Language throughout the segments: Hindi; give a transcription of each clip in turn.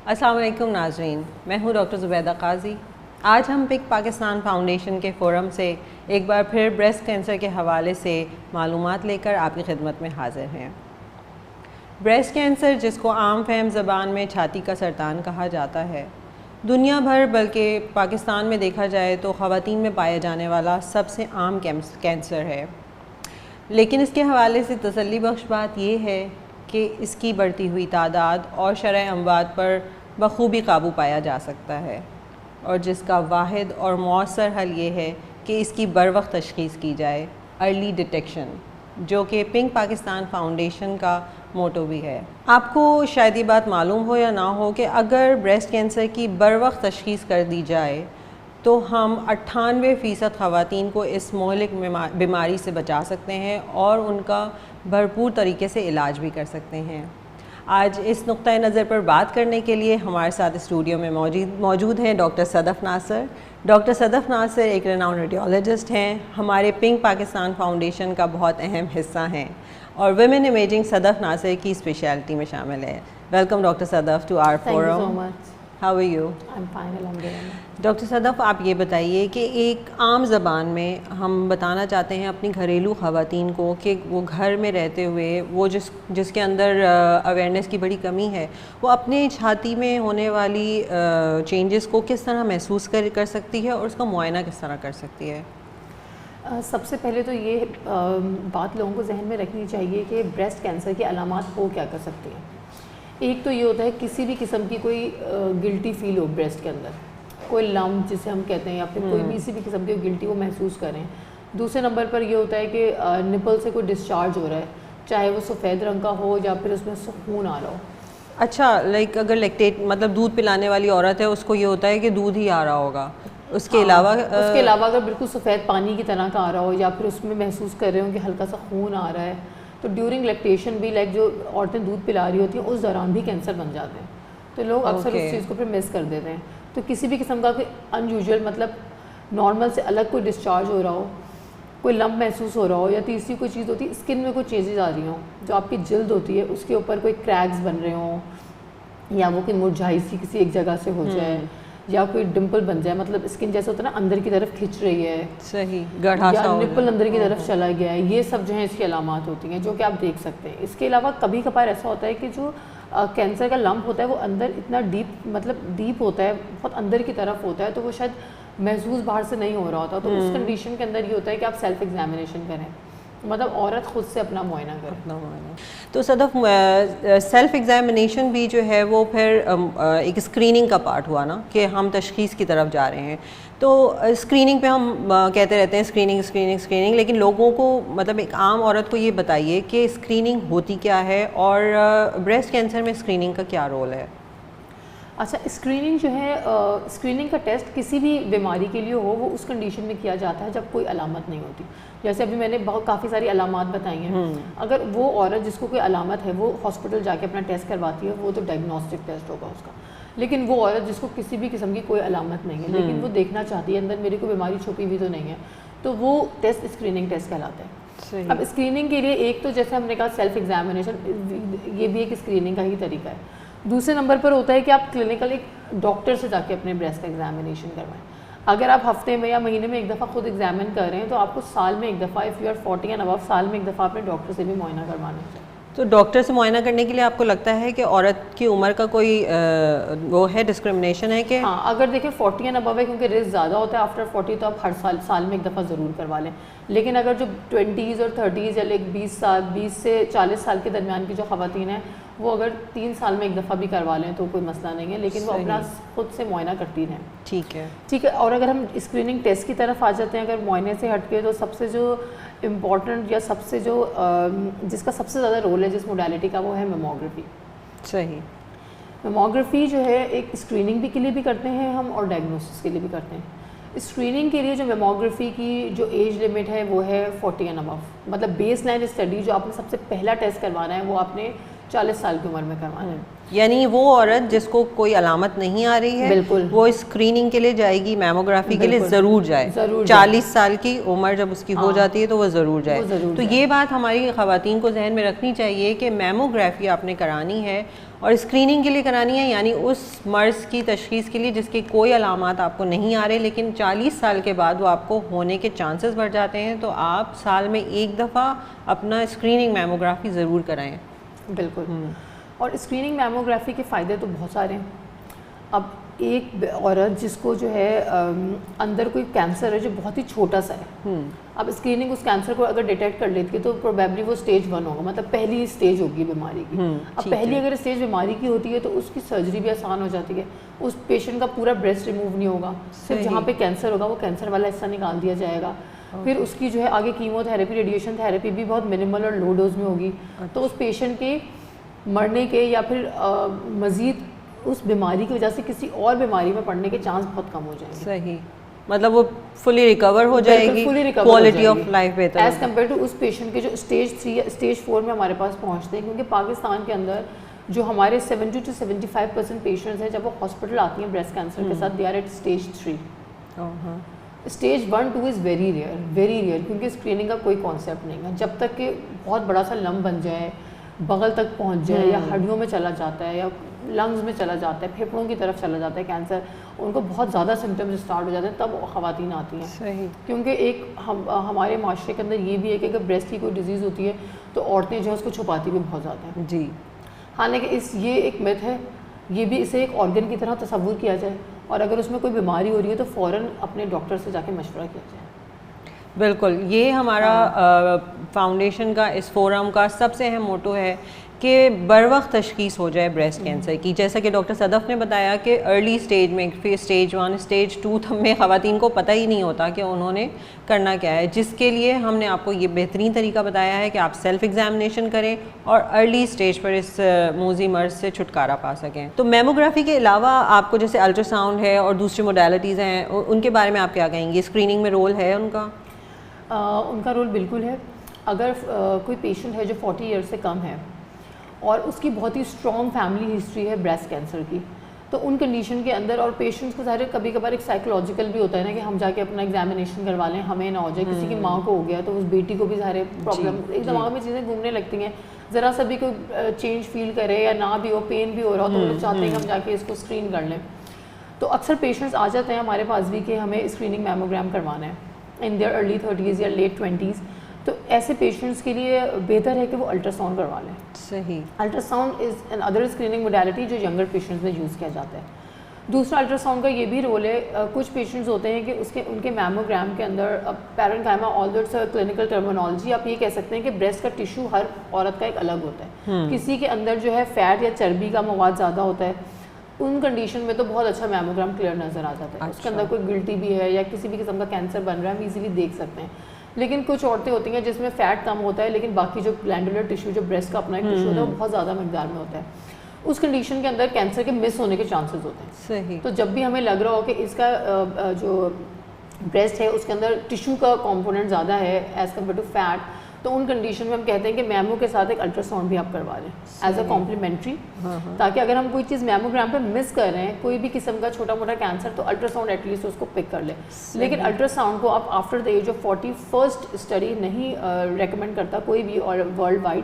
अस्सलाम वालेकुम नाज़रीन, मैं हूँ डॉक्टर ज़ुबैदा काजी। आज हम पिक पाकिस्तान फाउंडेशन के फ़ोरम से एक बार फिर ब्रेस्ट कैंसर के हवाले से मालूमात लेकर आपकी खिदमत में हाज़िर हैं। ब्रेस्ट कैंसर, जिसको आम फहम ज़बान में छाती का सरतान कहा जाता है, दुनिया भर बल्कि पाकिस्तान में देखा जाए तो ख़वातीन में पाया जाने वाला सबसे आम कैंसर है। लेकिन इसके हवाले से तसल्ली बख्श बात यह है कि इसकी बढ़ती हुई तादाद और शरह अमवात पर बखूबी काबू पाया जा सकता है, और जिसका वाहिद और मौसर हल ये है कि इसकी बरवक्त तशख़ीस की जाए, अर्ली डिटेक्शन, जो कि पिंक पाकिस्तान फाउंडेशन का मोटो भी है। आपको शायद ये बात मालूम हो या ना हो कि अगर ब्रेस्ट कैंसर की बरवक्त तशख़ीस कर दी जाए तो हम 98% ख़वातीन को इस मोहलिक बीमारी से बचा सकते हैं और उनका भरपूर तरीके से इलाज भी कर सकते हैं। आज इस नुक्ता नज़र पर बात करने के लिए हमारे साथ स्टूडियो में मौजूद हैं डॉक्टर सदफ़ नासर। डॉक्टर सदफ़ नासर एक रेनाउंड रेडियोलॉजिस्ट हैं, हमारे पिंक पाकिस्तान फाउंडेशन का बहुत अहम हिस्सा हैं और वुमेन इमेजिंग सदफ़ नासर की स्पेशलिटी में शामिल है। Welcome doctor Sadaf to our forum. How are you? I am fine अल्हम्दुलिल्लाह। डॉक्टर सदफ़, आप ये बताइए कि एक आम ज़बान में हम बताना चाहते हैं अपनी घरेलू ख़वातीन को कि वो घर में रहते हुए वो जिसके अंदर अवेयरनेस की बड़ी कमी है, वो अपने छाती में होने वाली चेंजेस को किस तरह महसूस कर सकती है और उसका मुआयना किस तरह कर सकती है? सबसे पहले तो ये बात लोगों को जहन में रखनी चाहिए कि ब्रेस्ट कैंसर की अलामात हो क्या कर सकती हैं। एक तो ये होता है किसी भी किस्म की कोई गिल्टी फील हो ब्रेस्ट के अंदर, कोई लम्प जिसे हम कहते हैं, या फिर कोई भी किसी भी किस्म की गिल्टी वो महसूस करें। दूसरे नंबर पर ये होता है कि निपल से कोई डिस्चार्ज हो रहा है, चाहे वो सफ़ेद रंग का हो या फिर उसमें खून आ रहा हो। अच्छा, लाइक अगर लैक्टेट मतलब दूध पिलाने वाली औरत है, उसको ये होता है कि दूध ही आ रहा होगा। उसके अलावा अगर बिल्कुल सफ़ेद पानी की तरह का आ रहा हो या फिर उसमें महसूस कर रहे हो कि हल्का सा खून आ रहा है, तो ड्यूरिंग लैक्टेशन भी जो औरतें दूध पिला रही होती हैं उस दौरान भी कैंसर बन जाते हैं। तो लोग अक्सर उस चीज़ को फिर मिस कर देते हैं। तो किसी भी किस्म का कोई अनयूजुअल मतलब नॉर्मल से अलग कोई डिस्चार्ज हो रहा हो, कोई लम्प महसूस हो रहा हो, या तीसरी कोई चीज़ होती है स्किन में कोई चेंजेस आ रही हों, जो आपकी जल्द होती है उसके ऊपर कोई क्रैक्स बन रहे हों, या वो कोई मुरझाई सी किसी एक जगह से हो जाए, या कोई डिम्पल बन जाए, मतलब स्किन जैसे होता है ना अंदर की तरफ खिंच रही है, सही गढ़ा सा हो निप्पल अंदर की तरफ चला गया है, ये सब जो है इसकी अलामात होती हैं जो कि आप देख सकते हैं। इसके अलावा कभी कभार ऐसा होता है कि जो कैंसर का लंप होता है वो अंदर इतना डीप होता है, बहुत अंदर की तरफ होता है, तो वो शायद महसूस बाहर से नहीं हो रहा होता। तो उस कंडीशन के अंदर ये होता है कि आप सेल्फ एग्जामिनेशन करें, मतलब औरत खुद से अपना मुआयना करे। तो सदफ़, सेल्फ एग्जामिनेशन भी जो है वो फिर एक स्क्रीनिंग का पार्ट हुआ ना कि हम तशख़ीस की तरफ जा रहे हैं। तो स्क्रीनिंग पे हम कहते रहते हैं स्क्रीनिंग, लेकिन लोगों को मतलब एक आम औरत को ये बताइए कि स्क्रीनिंग होती क्या है और ब्रेस्ट कैंसर में स्क्रीनिंग का क्या रोल है? अच्छा, स्क्रीनिंग जो है, स्क्रीनिंग का टेस्ट किसी भी बीमारी के लिए हो वो उस कंडीशन में किया जाता है जब कोई अलामत नहीं होती। जैसे अभी मैंने काफ़ी सारी अलामत बताई हैं, अगर वो औरत जिसको कोई अलामत है वो हॉस्पिटल जाके अपना टेस्ट करवाती है, वो तो डायग्नोस्टिक टेस्ट होगा उसका। लेकिन वो औरत जिसको किसी भी किस्म की कोई अलामत नहीं है लेकिन वो देखना चाहती है अंदर मेरी कोई बीमारी छुपी हुई तो नहीं है, तो वो टेस्ट स्क्रीनिंग टेस्ट कहलाता है। अब स्क्रीनिंग के लिए एक तो जैसे हमने कहा सेल्फ एग्जामिनेशन, ये भी एक स्क्रीनिंग का ही तरीका है। दूसरे नंबर पर होता है कि आप क्लिनिकल एक डॉक्टर से जाके अपने ब्रेस्ट का एग्जामिनेशन करवाएं। अगर आप हफ्ते में या महीने में एक दफ़ा खुद एग्जामिन कर रहे हैं तो आपको साल में एक दफ़ा, if you are 40 and above, साल में एक दफ़ा अपने डॉक्टर से भी मुआयना करवाना चाहिए। तो डॉक्टर से मुआयना करने के लिए आपको लगता है कि औरत की उम्र का कोई वो है, डिस्क्रिमिनेशन है कि? हाँ, अगर देखें 40 एंड अबव है, क्योंकि रिस्क ज़्यादा होता है आफ्टर 40, तो आप हर साल में एक दफ़ा ज़रूर करवा लें। लेकिन अगर जो 20s और 30s या 20 से 40 साल के दरमियान की जो ख़वातीन हैं वो अगर 3 साल में एक दफ़ा भी करवा लें तो कोई मसला नहीं है, लेकिन वो अपना खुद से मुआयना करती रहें। ठीक है। और अगर हम स्क्रीनिंग टेस्ट की तरफ आ जाते हैं, अगर मुआयने से हट के, तो सबसे जो इम्पॉर्टेंट या सबसे जो जिसका सबसे ज़्यादा रोल है जिस मोडालिटी का, वो है मेमोग्राफी। सही। मेमोग्राफी जो है एक स्क्रीनिंग भी के लिए भी करते हैं हम और डायग्नोसिस के लिए भी करते हैं। स्क्रीनिंग के लिए जो मेमोग्राफी की जो एज लिमिट है वो है 40 एंड अबव, मतलब बेस लाइन स्टडी जो आपने सबसे पहला टेस्ट करवाना है वो आपने 40 साल की उम्र में करवाना है। यानी वो औरत जिसको कोई अलामत नहीं आ रही है, बिल्कुल, वो स्क्रीनिंग के लिए जाएगी, मैमोग्राफी के लिए ज़रूर जाए। 40 साल की उम्र जब उसकी हो जाती है तो वो ज़रूर जाए। तो ये बात हमारी ख़वातीन को जहन में रखनी चाहिए कि मैमोग्राफी आपने करानी है और स्क्रीनिंग के लिए करानी है, यानी उस मर्ज़ की तशख़ीस के लिए जिसके कोई अलामात आपको नहीं आ रहे, लेकिन 40 साल के बाद वो आपको होने के चांसेस बढ़ जाते हैं। तो आप साल में एक दफ़ा अपना स्क्रीनिंग मैमोग्राफी ज़रूर कराएँ। बिल्कुल। और स्क्रीनिंग मैमोग्राफी के फ़ायदे तो बहुत सारे हैं। अब एक औरत जिसको जो है अंदर कोई कैंसर है जो बहुत ही छोटा सा है, अब स्क्रीनिंग उस कैंसर को अगर डिटेक्ट कर लेती है तो प्रोबेबली वो स्टेज 1 होगा, मतलब पहली स्टेज होगी बीमारी की। अब पहली अगर स्टेज बीमारी की होती है तो उसकी सर्जरी भी आसान हो जाती है, उस पेशेंट का पूरा ब्रेस्ट रिमूव नहीं होगा, सिर्फ जहाँ पे कैंसर होगा वो कैंसर वाला हिस्सा निकाल दिया जाएगा। फिर उसकी जो है आगे कीमोथेरेपी, रेडिएशन थेरेपी भी बहुत मिनिमल और लो डोज में होगी। तो उस पेशेंट के मरने के या फिर मज़ीद उस बीमारी की वजह से किसी और बीमारी में पड़ने के चांस बहुत कम हो जाएंगे। सही, मतलब वो फुली रिकवर हो जाएगी, क्वालिटी ऑफ लाइफ बेहतर एज़ कम्पेयर टू उस पेशेंट के जो स्टेज 3 या स्टेज 4 में हमारे पास पहुंचते हैं। क्योंकि पाकिस्तान के अंदर जो हमारे 70 to 75% पेशेंट्स हैं, जब वो हॉस्पिटल आती हैं ब्रेस्ट कैंसर के साथ, they are at stage 3। Stage 1 2 is very rare, क्योंकि स्क्रीनिंग का कोई कॉन्सेप्ट नहीं है। जब तक कि बहुत बड़ा सा लम्ब बन जाए, बगल तक पहुंच जाए, या हड्डियों में चला जाता है, या लंग्स में चला जाता है, फेफड़ों की तरफ चला जाता है कैंसर, उनको बहुत ज़्यादा सिम्टम्स स्टार्ट हो जाते हैं, तब ख़वातीन आती हैं। सही। क्योंकि एक हमारे माशरे के अंदर ये भी है कि अगर ब्रेस्ट की कोई डिजीज़ होती है तो औरतें जो है उसको छुपाती भी बहुत ज़्यादा हैं। जी। हालांकि ये एक मिथ है, ये भी इसे एक ऑर्गन की तरह तस्वुर किया जाए, और अगर उसमें कोई बीमारी हो रही है तो फ़ौरन अपने डॉक्टर से जाके मशवरा किया जाए। बिल्कुल, ये हमारा फाउंडेशन का, इस फोरम का सबसे अहम मोटो है कि बर वक्त तशख़ीस हो जाए ब्रेस्ट कैंसर की। जैसा कि डॉक्टर सदफ़ ने बताया कि अर्ली स्टेज में, फिर स्टेज 1 स्टेज 2 में ख़वातीन को पता ही नहीं होता कि उन्होंने करना क्या है, जिसके लिए हमने आपको ये बेहतरीन तरीका बताया है कि आप सेल्फ़ एग्ज़ामिनेशन करें और अर्ली स्टेज पर इस मूज़ी मर्ज़ से छुटकारा पा सकें। तो मैमोग्राफी के अलावा आपको जैसे अल्ट्रासाउंड है और दूसरी मोडालिटीज़ हैं, उनके बारे में आप क्या कहेंगे? स्क्रीनिंग में रोल है उनका? उनका रोल बिल्कुल है। अगर कोई पेशेंट है जो 40 ईयर्स से कम है और उसकी बहुत ही स्ट्रॉन्ग फैमिली हिस्ट्री है ब्रेस्ट कैंसर की, तो उन कंडीशन के अंदर, और पेशेंट्स को ज़ाहिर कभी कभार एक साइकोलॉजिकल भी होता है ना कि हम जाके अपना एग्जामिनेशन करवा लें, हमें ना हो जाए, किसी की माँ को हो गया तो उस बेटी को भी सारे प्रॉब्लम, एक दिमाग में चीज़ें घूमने लगती हैं, ज़रा सा भी कोई चेंज फील करे या ना भी हो, पेन भी हो रहा हो, तो वो लोग चाहते हैं कि हम जाके इसको स्क्रीन कर लें। तो अक्सर पेशेंट्स आ जाते हैं हमारे पास भी कि हमें स्क्रीनिंग मैमोग्राम करवाना है इन देयर अर्ली 30s या लेट 20s। तो ऐसे पेशेंट्स के लिए बेहतर है कि वो अल्ट्रासाउंड करवा लें। सही। Ultrasound is an other screening modality जो यंगर पेशेंट्स में यूज़ किया जाता है। दूसरा, अल्ट्रासाउंड का ये भी रोल है, कुछ पेशेंट्स होते हैं कि उनके मैमोग्राम के अंदर parenchyma, although it's a clinical terminology, आप ये कह सकते हैं कि ब्रेस्ट का टिश्यू हर औरत का एक अलग होता है। किसी के अंदर जो है फैट या चर्बी का मवाद ज़्यादा होता है, उन कंडीशन में तो बहुत अच्छा मैमोग्राम क्लियर नज़र आ जाता है। उसके अंदर कोई गिल्टी भी है या किसी भी किस्म का कैंसर बन रहा है, हम इजीली देख सकते हैं। लेकिन कुछ औरतें होती हैं जिसमें फ़ैट कम होता है, लेकिन बाकी जो ग्लैंडुलर टिश्यू, जो ब्रेस्ट का अपना एक टिश्यू होता है, वो बहुत ज़्यादा मकदार में होता है। उस कंडीशन के अंदर कैंसर के मिस होने के चांसेस होते हैं। सही। तो जब भी हमें लग रहा हो कि इसका जो ब्रेस्ट है उसके अंदर टिश्यू का कॉम्पोनेंट ज़्यादा है एज़ कम्पेयर टू फैट, तो उन कंडीशन में हम कहते हैं कि मैमो के साथ एक अल्ट्रासाउंड भी आप करवा लें एज अ कॉम्प्लीमेंट्री, ताकि अगर हम कोई चीज़ मैमोग्राम पे मिस कर रहे हैं, कोई भी किस्म का छोटा मोटा कैंसर, तो अल्ट्रासाउंड एटलीस्ट उसको पिक कर ले। लेकिन अल्ट्रासाउंड को आप after the age of 40 first study नहीं रेकमेंड करता कोई भी, और वर्ल्ड वाइड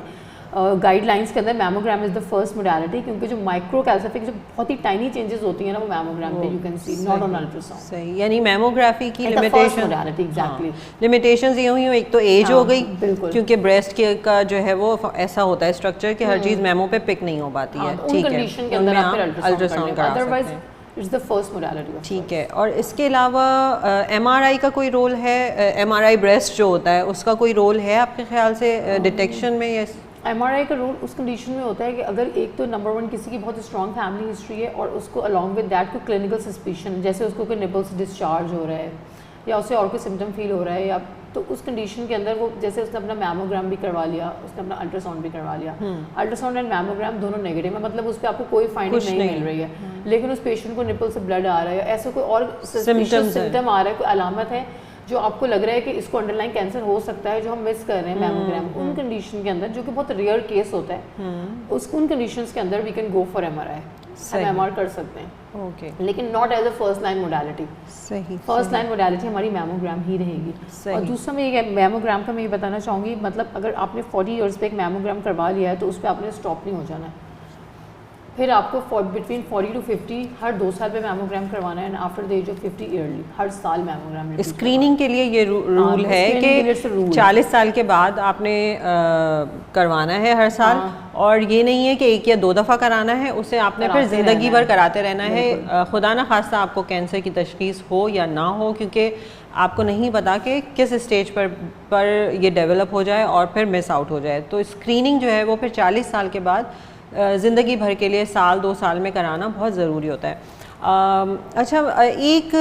गाइडलाइंस के अंदर mammogram is the first modality, क्योंकि जो माइक्रो कैल्सिफिक जो बहुत ही टाइनी चेंजेस होती हैं ना, वो मैमोग्राम पे you can see, not on ultrasound. सही, यानी मैमोग्राफी की लिमिटेशन, मोडालिटी एग्जैक्टली, लिमिटेशंस ये हुई, एक तो एज हो गई, बिल्कुल, क्योंकि ब्रेस्ट के का जो है वो ऐसा होता है स्ट्रक्चर कि हर चीज़ मैमो पे पिक नहीं हो पाती है। ठीक है, कंडीशन के अंदर आप अल्ट्रासाउंड करा सकते हैं। It's the first modality. ठीक है। और इसके अलावा MRI का कोई रोल है? MRI ब्रेस्ट जो होता है उसका कोई रोल है आपके ख्याल से डिटेक्शन में? या MRI का रोल उस कंडीशन में होता है कि अगर एक तो नंबर 1 किसी की बहुत स्ट्रॉन्ग फैमिली हिस्ट्री है और उसको अलॉन्ग विद दैट कोई क्लिनिकल सस्पिशन, जैसे उसको कोई निपल्स डिस्चार्ज हो रहा है या उसे और कोई सिम्टम फील हो रहा है, या तो उस कंडीशन के अंदर वो, जैसे उसने अपना मैमोग्राम भी करवा लिया, उसने अपना अल्ट्रासाउंड भी करवा लिया, अल्ट्रासाउंड एंड मैमोग्राम दोनों नेगेटिव है, मतलब उस पर आपको कोई फाइंडिंग नहीं मिल रही है, लेकिन उस पेशेंट को निपल से ब्लड आ रहा है, ऐसा कोई और सिम्टम आ रहा है, कोई अलामत है जो आपको लग रहा है कि इसको अंडरलाइन कैंसर हो सकता है, जो हम मिस कर रहे हैं मैमोग्राम, उन कंडीशन के अंदर जो कि बहुत रेयर केस होता है, उन कंडीशंस के अंदर we can go for MRI, हम MR कर सकते हैं। ओके, लेकिन not as a first line modality. सही, फर्स्ट लाइन मोडालिटी हमारी मैमोग्राम ही रहेगी। और दूसरा मैं ये मैमोग्राम का मैं ये बताना चाहूँगी, मतलब अगर आपने 40 ईयर्स पे एक मैमोग्राम करवा लिया है तो उस पर आपने स्टॉप नहीं हो जाना है। फिर आपको बिटवीन 40 to 50 हर 2 साल पे मैमोग्राम करवाना है, and after the age of 50 yearly हर साल मैमोग्राम। स्क्रीनिंग के लिए ये रूल है कि 40 साल के बाद आपने करवाना है हर साल, और ये नहीं है कि 1 या 2 दफ़ा कराना है, उसे आपने फिर ज़िंदगी भर कराते रहना है। खुदा ना खास्ता आपको कैंसर की तशखीस हो या ना हो, क्योंकि आपको नहीं पता कि किस स्टेज पर ये डेवलप हो जाए और फिर मिस आउट हो जाए। तो स्क्रीनिंग जो है वो फिर 40 साल के बाद ज़िंदगी भर के लिए 1-2 साल में कराना बहुत ज़रूरी होता है। अच्छा, एक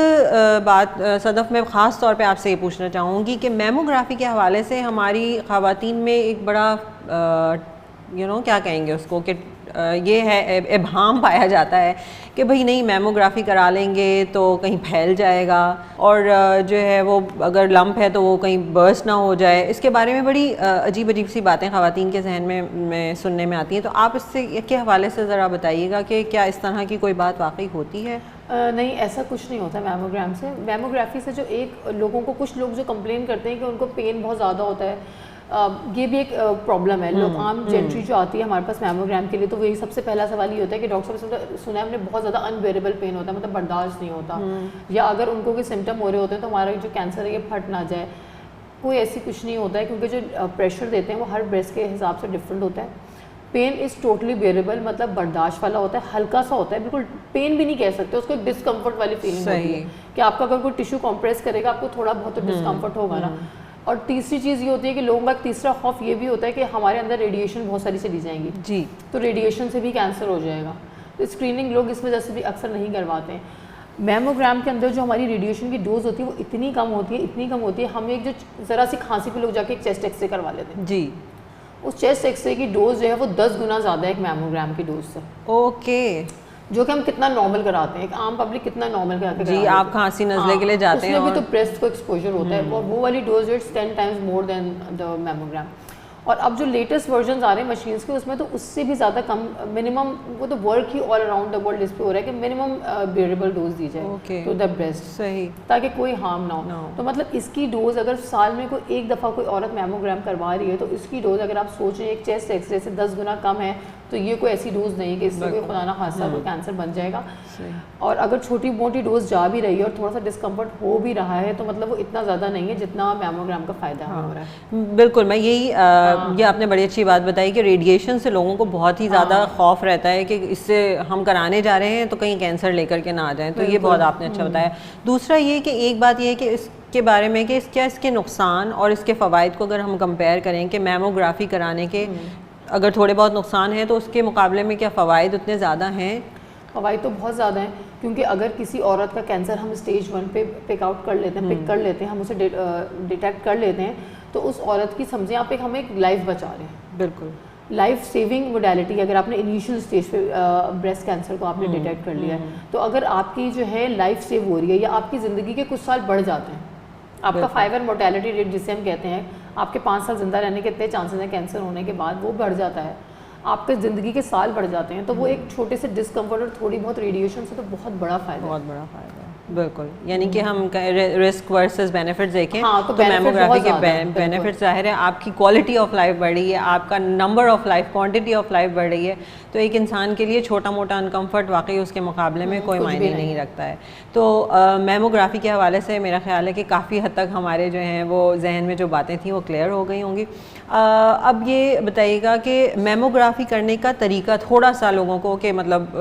बात सदफ़ मैं ख़ास तौर पे आपसे ये पूछना चाहूँगी कि मैमोग्राफी के हवाले से हमारी ख़वातीन में एक बड़ा क्या कहेंगे उसको कि ये है इब्हाम पाया जाता है कि भाई नहीं, मैमोग्राफी करा लेंगे तो कहीं फैल जाएगा, और जो है वो अगर लंप है तो वो कहीं बर्स्ट ना हो जाए। इसके बारे में बड़ी अजीब अजीब सी बातें ख़वातीन के जहन में सुनने में आती हैं। तो आप इससे के हवाले से ज़रा बताइएगा कि क्या इस तरह की कोई बात वाकई होती है? नहीं, ऐसा कुछ नहीं होता मैमोग्राम से। मैमोग्राफी से जो कुछ लोग जो कंप्लेन करते हैं कि उनको पेन बहुत ज़्यादा होता है, ये भी एक प्रॉब्लम है। लोग आम जेंट्री जो आती है हमारे पास मैमोग्राम के लिए, तो वही सबसे पहला सवाल ये होता है कि डॉक्टर साहब सुना है हमने बहुत ज़्यादा अनबेरेबल पेन होता है, मतलब बर्दाश्त नहीं होता, या अगर उनको कोई सिम्टम हो रहे होते हैं तो हमारा जो कैंसर है ये फट ना जाए। कोई ऐसी कुछ नहीं होता है, क्योंकि जो प्रेशर देते हैं वो हर ब्रेस्ट के हिसाब से डिफरेंट होता है। पेन इज़ टोटली बेरेबल, मतलब बर्दाश्त वाला होता है, हल्का सा होता है, बिल्कुल पेन भी नहीं कह सकते उसको, डिस्कम्फर्ट वाली फीलिंग होती है कि आपका अगर कोई टिश्यू कॉम्प्रेस करेगा आपको थोड़ा बहुत तो डिस्कम्फर्ट होगा ना। और तीसरी चीज़ ये होती है कि लोगों का तीसरा खौफ ये भी होता है कि हमारे अंदर रेडिएशन बहुत सारी चली जाएंगी जी, तो रेडिएशन से भी कैंसर हो जाएगा। तो स्क्रीनिंग लोग इस वजह से भी अक्सर नहीं करवाते हैं। मैमोग्राम के अंदर जो हमारी रेडिएशन की डोज होती है वो इतनी कम होती है, हम एक जो ज़रा सी खांसी पे लोग जाके एक चेस्ट एक्सरे करवा लेते हैं जी, उस चेस्ट एक्सरे की डोज जो है वो 10 गुना ज़्यादा है एक मैमोग्राम की डोज से। ओके, जो कि हम कितना नॉर्मल कराते हैं, एक आम पब्लिक कितना नॉर्मल कराते हैं जी, आप खांसी नज़ले के लिए जाते हैं, उसमें भी तो ब्रेस्ट को एक्सपोजर होता है, और वो वाली dose it's 10 times more than the mammogram. और अब जो लेटेस्ट वर्जन आ रहे हैं मशीन्स के, उसमें तो उससे भी ज़्यादा कम, मिनिमम वो तो work he all around the world इस पे हो रहा है कि मिनिमम बेरेबल डोज दी जाए टू द ब्रेस्ट, सही, ताकि कोई हार्म ना हो। तो मतलब इसकी डोज अगर साल में कोई एक दफ़ा कोई औरत मैमोग्राम करवा रही है तो इसकी डोज अगर आप सोचें एक चेस्ट एक्सरे से 10 गुना कम है, तो ये कोई ऐसी डोज नहीं है कि इससे कोई खुदा ना खास्ता कोई कैंसर बन जाएगा। और अगर छोटी मोटी डोज जा भी रही है और थोड़ा सा डिस्कम्फर्ट हो भी रहा है तो मतलब वो इतना ज़्यादा नहीं है जितना मैमोग्राम का फ़ायदा हो रहा है। बिल्कुल, मैं यही ये आपने बड़ी अच्छी बात बताई कि रेडिएशन से लोगों को बहुत ही ज़्यादा खौफ रहता है कि इससे हम कराने जा रहे हैं तो कहीं कैंसर लेकर के ना आ जाएं, तो ये बहुत आपने अच्छा बताया। दूसरा ये कि एक बात ये है कि इसके बारे में कि क्या इसके नुकसान और इसके फ़वाइद को अगर हम कंपेयर करें कि मैमोग्राफी कराने के अगर थोड़े बहुत नुकसान हैं तो उसके मुकाबले में क्या फ़वाइद उतने ज़्यादा हैं? फ़वाइद तो बहुत ज़्यादा हैं, क्योंकि अगर किसी औरत का कैंसर हम स्टेज 1 पे पिक कर लेते हैं, हम उसे डिटेक्ट कर लेते हैं, तो उस औरत की समझें आप हम एक लाइफ बचा रहे हैं। बिल्कुल, लाइफ सेविंग मोडालिटी। अगर आपने इनिशियल स्टेज पे ब्रेस्ट कैंसर को आपने डिटेक्ट कर लिया है तो अगर आपकी जो है लाइफ सेव हो रही है या आपकी ज़िंदगी के कुछ साल बढ़ जाते हैं, आपका 5 मोर्टेलिटी रेट जिसे हम कहते हैं, आपके 5 साल जिंदा रहने के इतने चांसेस हैं कैंसर होने के बाद, वो बढ़ जाता है, आपके ज़िंदगी के साल बढ़ जाते हैं। तो वो एक छोटे से डिस्कम्फर्ट और थोड़ी बहुत रेडिएशन से तो बहुत बड़ा फ़ायदा है। बिल्कुल, यानी कि हम रिस्क वर्सेस बेनिफिट्स देखें तो मैमोग्राफी के बेनिफिट ज़ाहिर है, आपकी क्वालिटी ऑफ लाइफ बढ़ रही है, आपका number of life, quantity of life बढ़ रही है, तो एक इंसान के लिए छोटा मोटा अनकम्फर्ट वाकई उसके मुकाबले में कोई मायने नहीं रखता है। तो मैमोग्राफी के हवाले से मेरा ख्याल है कि काफ़ी हद तक हमारे जो हैं वो जहन में जो बातें थी वो क्लियर हो गई होंगी। अब ये बताइएगा कि मैमोग्राफी करने का तरीका थोड़ा सा लोगों को कि मतलब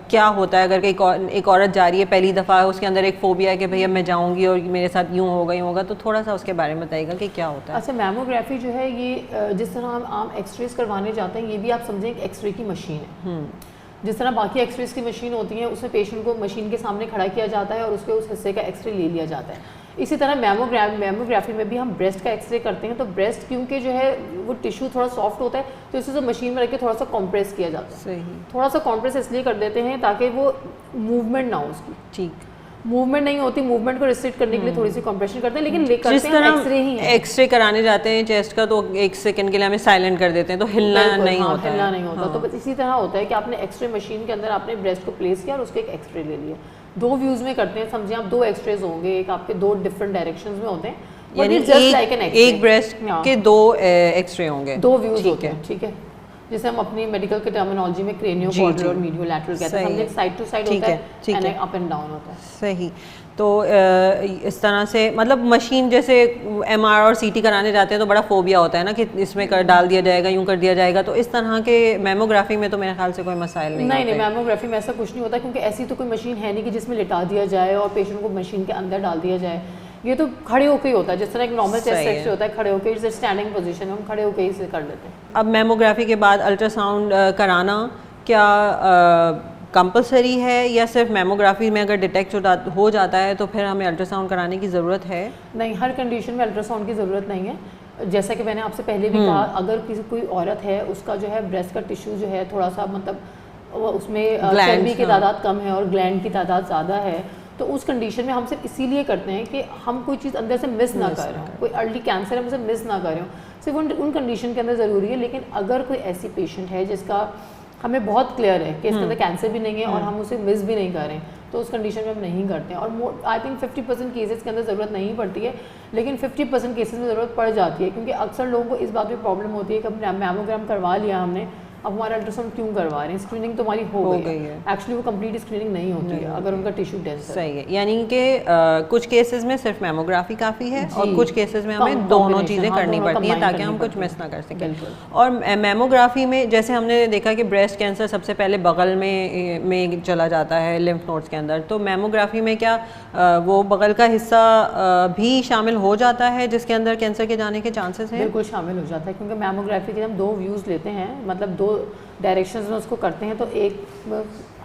क्या होता है अगर एक औरत जा रही है पहली दफ़ा, उसके अंदर एक फोबिया है कि भैया मैं जाऊंगी और मेरे साथ यूँ होगा, तो थोड़ा सा उसके बारे में बताइएगा कि क्या होता है। अच्छा, मैमोग्राफी जो है ये जिस तरह हम आम एक्सरेज करवाने जाते हैं, ये भी आप समझें कि एक्सरे की मशीन है। जिस तरह बाकी एक्सरेज की मशीन होती है उसमें पेशेंट को मशीन के सामने खड़ा किया जाता है और उसके उस हिस्से का एक्सरे ले लिया जाता है। इसी तरह मैमोग्राफी में भी हम ब्रेस्ट का एक्सरे करते हैं, तो ब्रेस्ट क्योंकि जो है वो टिश्यू थोड़ा सॉफ्ट होता है तो इसे जो मशीन में रख के थोड़ा सा कॉम्प्रेस किया जाता है। सही, थोड़ा सा कॉम्प्रेस इसलिए कर देते हैं ताकि वो मूवमेंट ना हो उसकी। ठीक। मूवमेंट नहीं होती, मूवमेंट को रिस्ट्रिक्ट करने के लिए थोड़ी सी कंप्रेशन करते हैं, लेकिन करते हैं एक्सरे ही है। एक्सरे कराने जाते हैं चेस्ट का तो 1 सेकंड के लिए हमें साइलेंट कर देते हैं, तो हिलना नहीं होता, हिलना नहीं होता। तो बस इसी तरह होता है कि आपने एक्सरे मशीन के अंदर आपने ब्रेस्ट को प्लेस किया और उसके एक एक्सरे ले लिया। 2 व्यूज में करते हैं, समझिए आप 2 एक्सरेज होंगे, एक आपके 2 डिफरेंट डायरेक्शंस में होते हैं, यानी एक ब्रेस्ट के 2 एक्सरे होंगे, 2 व्यूज होते हैं, ठीक है, जिसे हम अपनी मेडिकल के टर्मिनोलॉजी में क्रेनियो कॉर्डल और मीडियो लैटरल कहते हैं। समझे साइड टू साइड होता है एंड अप एंड डाउन होता है। सही। तो इस तरह से मतलब मशीन जैसे MR और CT कराने जाते हैं तो बड़ा फोबिया होता है ना कि इसमें डाल दिया जाएगा, यूं कर दिया जाएगा, तो इस तरह के मेमोग्राफी में तो मेरे ख्याल से कोई मसाइल नहीं मेमोग्राफी में ऐसा कुछ नहीं होता, क्योंकि ऐसी तो कोई मशीन है नहीं कि जिसमें लिटा दिया जाए और पेशेंट को मशीन के अंदर डाल दिया जाए। ये तो खड़े होकर ही होता है, जिस तरह एक नॉर्मल चेस्ट एक्सरे होता है, खड़े होकर, इसे स्टैंडिंग पोजीशन में हम खड़े होकर ही कर लेते हैं। अब मेमोग्राफी के बाद अल्ट्रासाउंड कराना क्या कंपलसरी है, या सिर्फ मेमोग्राफी में अगर डिटेक्ट हो जाता है तो फिर हमें अल्ट्रासाउंड कराने की ज़रूरत है? नहीं, हर कंडीशन में अल्ट्रासाउंड की ज़रूरत नहीं है। जैसा कि मैंने आपसे पहले भी कहा, अगर कोई औरत है, उसका जो है ब्रेस्ट का टिश्यू जो है थोड़ा सा मतलब उसमें चर्बी की तादाद कम है और ग्लैंड की तादाद ज़्यादा है, तो उस कंडीशन में हम सिर्फ इसीलिए करते हैं कि हम कोई चीज़ अंदर से मिस ना कर रहे हो, कोई अर्ली कैंसर हम उसे मिस ना कर रहे हो, सिर्फ उन कंडीशन के अंदर ज़रूरी है। लेकिन अगर कोई ऐसी पेशेंट है जिसका हमें बहुत क्लियर है कि इसके अंदर कैंसर भी नहीं है और हम उसे मिस भी नहीं कर रहे हैं, तो उस कंडीशन में हम नहीं करते हैं। और आई थिंक 50% केसेस के अंदर ज़रूरत नहीं पड़ती है, लेकिन 50% केसेस में ज़रूरत पड़ जाती है, क्योंकि अक्सर लोगों को इस बात में प्रॉब्लम होती है कि अब मैमोग्राम करवा लिया हमने, अब हमारा अल्ट्रासाउंड क्यों करवा रहे हैं, स्क्रीनिंग तो हमारी हो गई है। एक्चुअली वो कंप्लीट स्क्रीनिंग नहीं होती है अगर उनका टिश्यू डेंस है। सही है, यानी कि कुछ केसेस में सिर्फ मेमोग्राफी काफ़ी है और कुछ केसेस में हमें दोनों चीज़ें करनी पड़ती हैं ताकि हम कुछ मिस ना कर सकें। और मेमोग्राफी में जैसे हमने देखा कि ब्रेस्ट कैंसर सबसे पहले बगल में चला जाता है, लिम्फ नोड्स के अंदर, तो मेमोग्राफी में क्या वो बगल का हिस्सा भी शामिल हो जाता है जिसके अंदर कैंसर के जाने के चांसेस हैं? बिल्कुल शामिल हो जाता है, क्योंकि मेमोग्राफी के हम 2 व्यूज़ लेते हैं, मतलब 2 डायरेक्शंस में उसको करते हैं, तो एक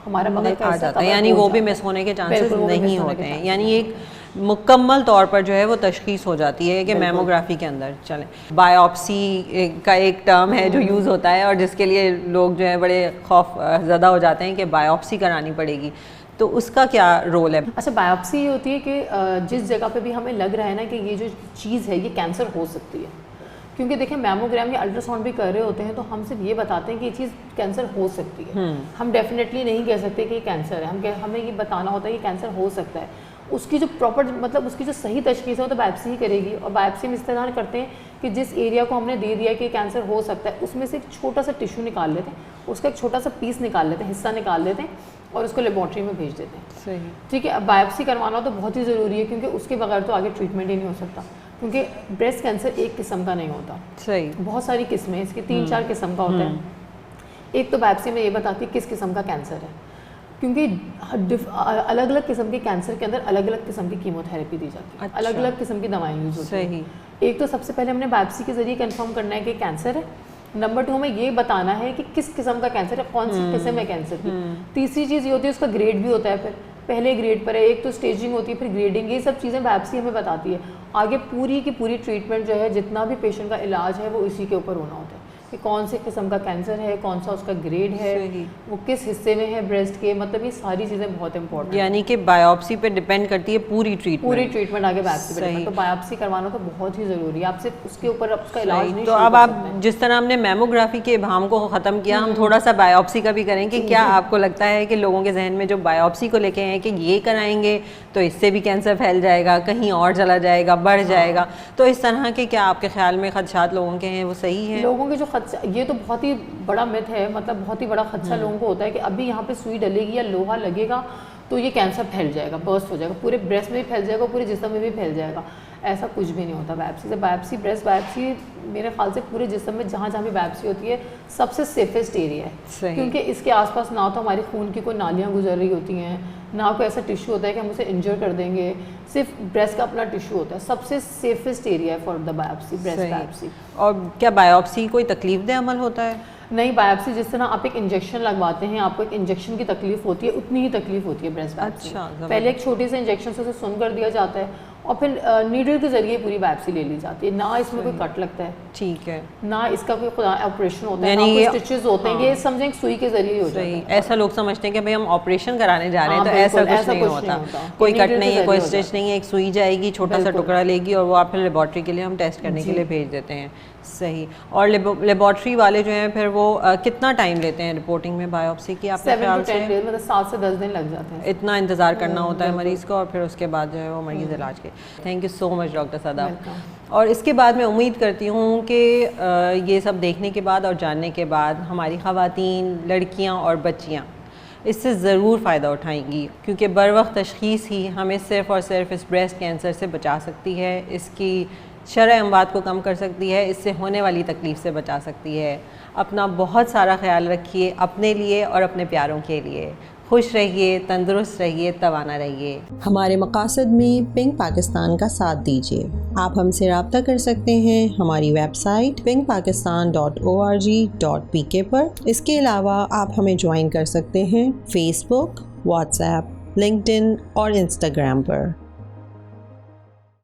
हमारा बगल का आ जाता है, यानी वो भी मिस होने के चांसेस नहीं होते हैं। यानी एक मुकम्मल तौर पर जो है वो तशखीस हो जाती है कि मेमोग्राफी के अंदर चलें। बायोप्सी का एक टर्म है जो यूज़ होता है और जिसके लिए लोग जो है बड़े खौफ ज़दा हो जाते हैं कि बायोप्सी करानी पड़ेगी, तो उसका क्या रोल है? अच्छा, बायोप्सी ये होती है कि जिस जगह पे भी हमें लग रहा है ना कि ये जो चीज़ है ये कैंसर हो सकती है, क्योंकि देखिए मैमोग्राम या अल्ट्रासाउंड भी कर रहे होते हैं तो हम सिर्फ ये बताते हैं कि ये चीज़ कैंसर हो सकती है। हम डेफिनेटली नहीं कह सकते कि ये कैंसर है, हमें ये बताना होता है कि कैंसर हो सकता है। उसकी जो प्रॉपर मतलब उसकी जो सही तशखीस है वो तो बायोप्सी ही करेगी, और बायोप्सी में इस तरह करते हैं कि जिस एरिया को हमने दे दिया कि कैंसर हो सकता है उसमें से एक छोटा सा टिश्यू निकाल लेते हैं, उसका एक छोटा सा पीस निकाल लेते हैं, हिस्सा निकाल लेते हैं और उसको लेबॉर्ट्री में भेज देते हैं। सही, ठीक है। अब बायोप्सी करवाना तो बहुत ही ज़रूरी है, क्योंकि उसके बगैर तो आगे ट्रीटमेंट ही नहीं हो सकता, क्योंकि ब्रेस्ट कैंसर एक किस्म का नहीं होता। सही, बहुत सारी किस्में, इसकी 3-4 किस्म का होता है। एक तो बायोप्सी में ये बताती है किस किस्म का कैंसर है, क्योंकि अलग अलग किस्म के कैंसर के अंदर अलग अलग किस्म की कीमोथेरेपी दी जाती है। अच्छा। अलग अलग किस्म की दवाएं यूज होती हैं। एक तो सबसे पहले हमने बायोप्सी के जरिए कंफर्म करना है कि कैंसर है। नंबर 2 हमें ये बताना है कि किस किस्म का कैंसर है, कौन सी किस्म है कैंसर की। तीसरी चीज़ ये होती है उसका ग्रेड भी होता है, फिर पहले ग्रेड पर है, एक तो स्टेजिंग होती है, फिर ग्रेडिंग, ये सब चीज़ें बायोप्सी हमें बताती है। आगे पूरी की पूरी ट्रीटमेंट जो है, जितना भी पेशेंट का इलाज है वो इसी के ऊपर होना होता है कि कौन से किस्म का कैंसर है, कौन सा उसका ग्रेड है, वो किस हिस्से में है ब्रेस्ट के, मतलब ये सारी चीज़ें बहुत इंपॉर्टेंट है। यानी कि बायोप्सी पे डिपेंड करती है पूरी ट्रीटमेंट आगे बायोप्सी पे डिपेंड, तो बायोप्सी करवाना तो बहुत ही ज़रूरी है। आप सिर्फ उसके ऊपर उसका इलाज नहीं। तो अब आप जिस तरह हमने मेमोग्राफी के इबाहम को ख़त्म किया, हम थोड़ा सा बायोप्सी का भी करें कि क्या आपको लगता है कि लोगों के जहन में जो बायोप्सी को लेके हैं कि ये कराएंगे तो इससे भी कैंसर फैल जाएगा, कहीं और चला जाएगा, बढ़ जाएगा, तो इस तरह के क्या आपके ख्याल में खदशात लोगों के हैं वो सही है? लोगों के जो खदशा, ये तो बहुत ही बड़ा मिथ है, मतलब बहुत ही बड़ा खदशा लोगों को होता है कि अभी यहाँ पे सुई डलेगी या लोहा लगेगा तो ये कैंसर फैल जाएगा, बर्स्ट हो जाएगा, पूरे ब्रेस्ट में भी फैल जाएगा, पूरे जिस्म में भी फैल जाएगा। ऐसा कुछ भी नहीं होता बायोप्सी से। बायोप्सी, ब्रेस्ट बायोप्सी मेरे ख्याल से पूरे जिस्म में जहाँ जहाँ भी बायोप्सी होती है सबसे सेफेस्ट एरिया है, क्योंकि इसके आसपास ना तो हमारी खून की कोई नालियाँ गुजर रही होती हैं, ना कोई ऐसा टिश्यू होता है कि हम उसे इंजर कर देंगे, सिर्फ ब्रेस्ट का अपना टिश्यू होता है। सबसे सेफेस्ट एरिया है for the biopsy, breast biopsy. और क्या बायोप्सी कोई तकलीफदेह अमल होता है? नहीं, बायोप्सी जिस तरह आप एक इंजेक्शन लगवाते हैं, आपको एक इंजेक्शन की तकलीफ होती है, उतनी ही तकलीफ होती है ब्रेस्ट बायोप्सी। पहले एक छोटे से इंजेक्शन से उसे सुन कर दिया जाता है और फिर नीडल के ज़रिए पूरी बायोप्सी ले ली जाती है, ना इसमें कोई कट लगता है, ठीक है, ना इसका कोई ऑपरेशन होता है, यानी ना ये कोई स्टिचेस होते हैं, ये समझें सुई के ज़रिए ही हो जाता है। ऐसा लोग समझते हैं कि भाई हम ऑपरेशन कराने जा रहे हैं, तो बिल्कुल, ऐसा कुछ नहीं होता, कोई कट नहीं है, कोई स्टिच नहीं है, एक सुई जाएगी, छोटा सा टुकड़ा लेगी और वो आप फिर लेबॉर्ट्री के लिए हम टेस्ट करने के लिए भेज देते हैं। सही। और लेबॉर्ट्री वाले जो हैं फिर वो कितना टाइम लेते हैं रिपोर्टिंग में बायोप्सी की आपके ख्याल से? 7 to 10 मतलब 7 से 10 दिन लग जाते हैं। इतना इंतज़ार करना होता है मरीज़ को और फिर उसके बाद जो है वो मरीज़ इलाज के। Thank you so much doctor Sadab. और इसके बाद मैं उम्मीद करती हूँ कि ये सब देखने के बाद और जानने के बाद हमारी ख़वातीन, लड़कियाँ और बच्चियाँ इससे ज़रूर फ़ायदा उठाएंगी, क्योंकि बर वक्त तशख़ीस ही हमें सिर्फ़ और सिर्फ इस ब्रेस्ट कैंसर से बचा सकती है, इसकी शरह अमवात को कम कर सकती है, इससे होने वाली तकलीफ़ से बचा सकती है। अपना बहुत सारा ख्याल रखिए, अपने लिए और अपने प्यारों के लिए। खुश रहिए, तंदुरुस्त रहिए, तवाना रहिए। हमारे मकासद में पिंक पाकिस्तान का साथ दीजिए। आप हमसे रब्ता कर सकते हैं हमारी वेबसाइट pinkpakistan.org.pk पर। इसके अलावा आप हमें ज्वाइन कर सकते हैं फेसबुक, व्हाट्सएप, लिंक्डइन और इंस्टाग्राम पर।